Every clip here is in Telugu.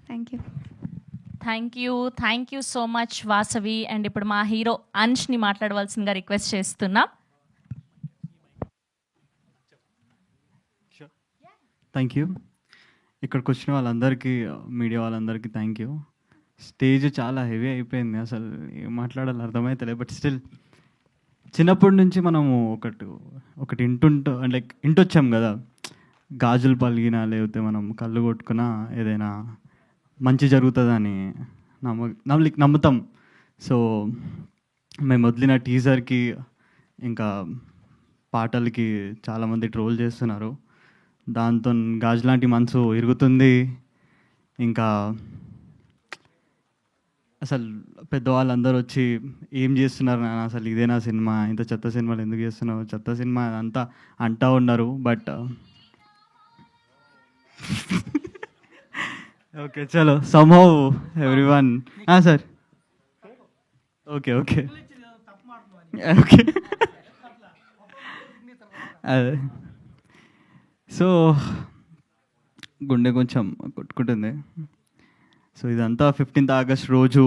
Thank you. Thank you so much Vasavi. And ఇప్పుడు మా హీరో అంష్ని మాట్లాడవలసిందిగా రిక్వెస్ట్ చేస్తున్నాం. Thank you. ఇక్కడికి వచ్చిన వాళ్ళందరికీ, మీడియా వాళ్ళందరికీ థ్యాంక్ యూ. స్టేజ్ చాలా హెవీ అయిపోయింది, అసలు ఏం మాట్లాడాలో అర్థమవుతలే. బట్ స్టిల్ చిన్నప్పటి నుంచి మనము ఒకటి ఇంటొచ్చాం కదా, గాజులు పలిగినా లేకపోతే మనం కళ్ళు కొట్టుకున్నా ఏదైనా మంచి జరుగుతుందని నమ్ముతాం. సో మేము వదిలిన టీజర్కి ఇంకా పాటలకి చాలామంది ట్రోల్ చేస్తున్నారు. దాంతో గాజు లాంటి మనసు ఇరుగుతుంది. ఇంకా అసలు పెద్దవాళ్ళందరూ వచ్చి ఏం చేస్తున్నారు నాన్న, అసలు ఇదేనా సినిమా, ఇంత చెత్త సినిమాలు ఎందుకు చేస్తున్నావు, చెత్త సినిమా అంతా అంటూ ఉన్నారు. బట్ ఓకే చలో somehow everyone. Sir okay okay okay అదే. సో గుండె కొంచెం కొట్టుకుంటుంది. సో ఇదంతా 15th ఆగస్ట్ రోజు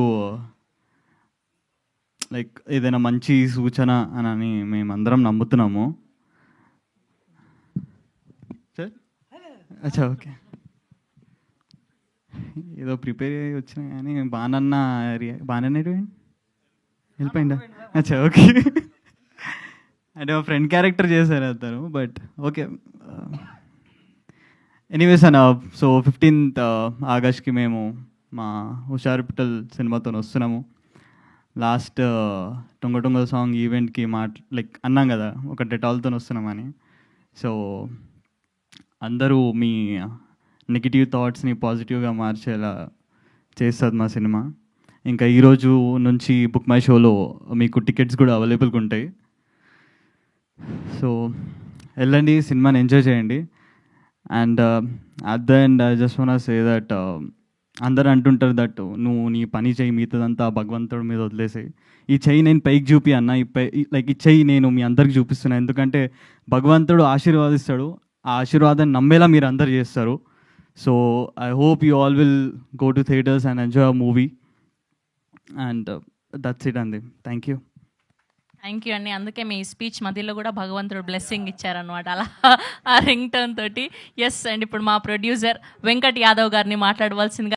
లైక్ ఏదైనా మంచి సూచన అని మేమందరం నమ్ముతున్నాము. సార్ అచ్చా ఓకే, ఏదో ప్రిపేర్ అయ్యి వచ్చినా కానీ బానన్న వెళ్ళిపోయిందా? అచ్చా ఓకే, అంటే మా ఫ్రెండ్ క్యారెక్టర్ చేశారు అతను. బట్ ఓకే ఎనీవేస్ అన్న. సో 15th ఆగస్ట్కి మేము మా హుషారు పిట్టల్ సినిమాతో వస్తున్నాము. లాస్ట్ టొంగ సాంగ్ ఈవెంట్కి అన్నాం కదా ఒక డెటాల్తో వస్తున్నామని. సో అందరూ మీ నెగిటివ్ థాట్స్ని పాజిటివ్గా మార్చేలా చేస్తుంది మా సినిమా. ఇంకా ఈరోజు నుంచి బుక్ మై షోలో మీకు టికెట్స్ కూడా అవైలబుల్గా ఉంటాయి. సో వెళ్ళండి, సినిమాని ఎంజాయ్ చేయండి. And at the end I just want say that అందరూ అంటుంటారు దట్ నువ్వు నీ పని చేయి, మిగతాదంతా భగవంతుడి మీద వదిలేసాయి. ఈ చెయ్యి నేను పైకి చూపి అన్న, ఈ చెయ్యి నేను మీ అందరికి చూపిస్తున్నాను. ఎందుకంటే భగవంతుడు ఆశీర్వాదిస్తాడు, ఆ ఆశీర్వాదాన్ని నమ్మేలా మీరు అందరు చేస్తారు. So I hope you all will go to theatres and enjoy a movie. And that's it అండి. థ్యాంక్ యూ అండి. అందుకే మీ స్పీచ్ మధ్యలో కూడా భగవంతుడు బ్లెస్సింగ్ ఇచ్చారనమాట, అలా ఆ రింగ్ టోన్ తోటి. ఎస్. అండ్ ఇప్పుడు మా ప్రొడ్యూసర్ వెంకట్ యాదవ్ గారిని మాట్లాడవలసిందిగా